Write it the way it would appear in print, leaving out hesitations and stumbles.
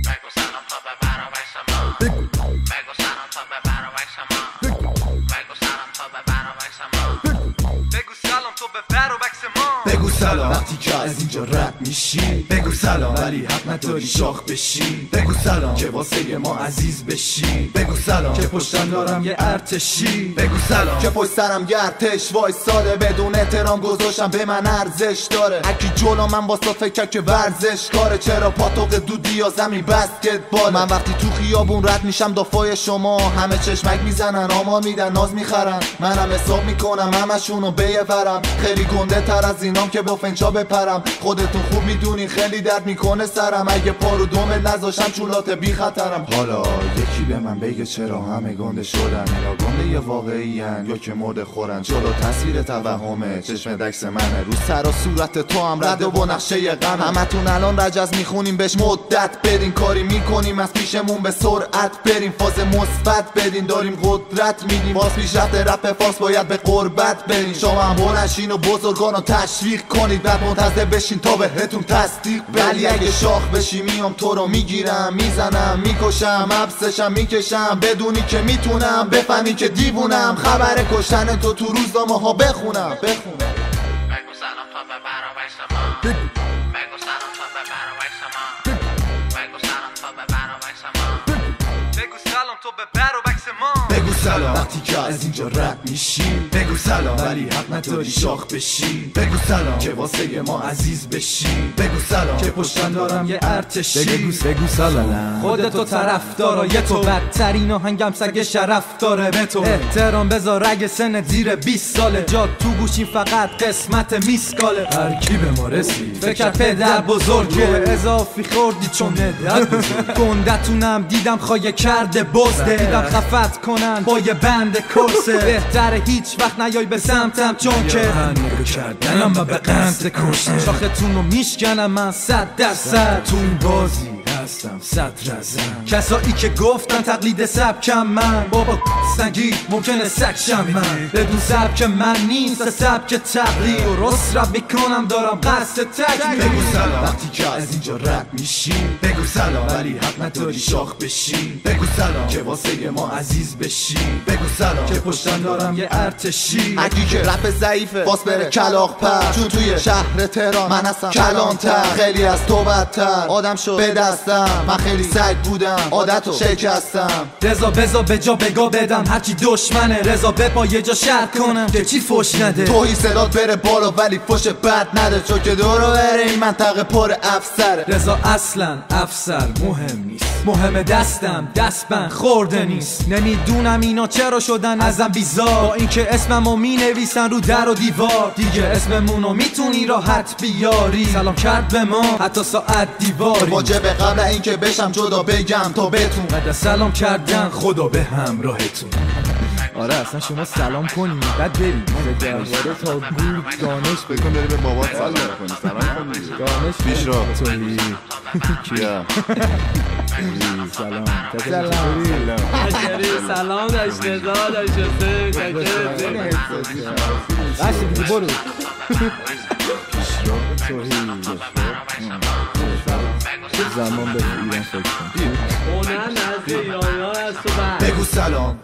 بگو سلام تا ببر و ویسما بگو سلام تا ببر و ویسما بگو سلام تا ببر و ویسما بگو سلام تو ببر و ویسما بگو سلام وقتی که از اینجا رد میشی، بگو سلام ولی حق نداری شاخ بشی، بگو سلام که واسه ما عزیز بشی، بگو سلام که پشتم دارم یه ارتشی، بگو سلام که پشت سرم یه ارتش وایساده بدون احترام گذاشتم به من ارزش داره. هرکی جلو من واسه فکر که ورزش کاره، چرا پاتوق دودی یا زمین بسکتبال. من وقتی تو خیابون رد میشم دافای شما همه چشمک میزنن آمار میدن ناز میخرن، منم حساب میکنم همشونو به یه ورم، خیلی گنده تر از اینام که با فنچا بپرم. خودتون خوب میدونین خیلی درد میکنه سرم، اگه پارو دومه نذاشم چولات بی خطرم. حالا یکی به من بگه چرا همه گنده شدن، یا گنده یه واقعی هن یا که مرده خورن، جلو تصویر توهمه چشم دکس منه، رو سر و صورت تو هم رد و نقشه غم. همتون الان رجز میخونیم بهش مدت بدین، کاری میکنیم از پیشمون به سرعت بریم، فاز مثبت بدین داریم قدرت میدیم، باز پیشرفت رپ فارس باید به قربت برین. شما هم بلنشین و بزرگانو تشویق کنید، بعد منتظر بشین تا بهتون تصدیق بدین. ولی اگه شاخ بشی میام تو رو میگیرم میزنم میکشم حبسشم میکشم، بدونی که میتونم بفهمی که دیوونم، خبر کشتن تو روزنامه ها بخونم. بگو سلام تا ببر و ویسما بگو سلام تا ببر و ویسما بگو سلام تا ببر و ویسما بگو سلام تو ببر و ویسما بگو سلام وقتی که از اینجا رد میشی، بگو سلام ولی حق نداری شاخ بشی، بگو سلام که واسه ما عزیز بشی، بگو سلام که پشتم دارم یه ارتشی، بگو سلام خودتو طرفدارا یه تو بدترین آهنگم سگ شرف داره به تو. احترام بذار اگه سن زیر 20 ساله، جا تو گوشی فقط قسمت میسکاله. هر کی به ما رسید فکر پدر بزرگه اضافی خوردی چون ندر بزرگ، گندتونم دیدم خواهی کرده بزده، دیدم خفت کنن با یه بند کرسه، بهتره هیچ وقت نیای به سمتم چون که نگو کردنم و به قصد کشتن، شاختون رو میشکنم من 100%. تو این بازی هستم 100 رزم، کسایی که گفتن تقلید سبکم من، بابا سنگی ممکنه سکشم من، بدون سبک من نیست سبک تقلید، درست رب میکنم دارم قصد تکمیل. بگو سلام وقتی که از اینجا رد میشی، بگو سلام ولی حق نداری شاخ بشی، بگو سلام که واسه ما عزیز بشی، بگو سلام که پشتم دارم یه ارتشی. اگه که رپ ضعیفه باز بره کلاغ پر، چون توی شهر تهران من هستم کلانتر، خیلی از تو بدتر آدم شد به دستم، من خیلی سگ بودم عادتو شکستم. رضا بزا به جا بگا بدم هرچی دشمنه، رضا بپا یه جا شرط کنم که چی فش نده، توهی صدات بره بالا ولی فش بد نده، چون که دورو بره این منطقه پر افسره. رضا اصلا افسر مهم نیست، مهم دستم دستبند خورده نیست، نمیدونم اینا چرا شدن ازم بیزار، با اینکه اسممو مینویسن رو در و دیوار، دیگه اسممونو میتونی راحت بیاری، سلام کرد به ما حتی ساعت دیواری، واجبه قبل اینکه بشم جدا بگم تا بهتون بعد سلام کردن خدا به همراهتون. آره اصلا شما سلام کنیم بعد بریم درباره تا گور دانش بکن داری به بابات سلام کنی، سلام کنی دانش پیش را تویی کیا سلام سلام داشت رضا داشت حسین باشه دیگه برو زمان به ایران فکر کن اونن از ایرانیان هست و بگو سلام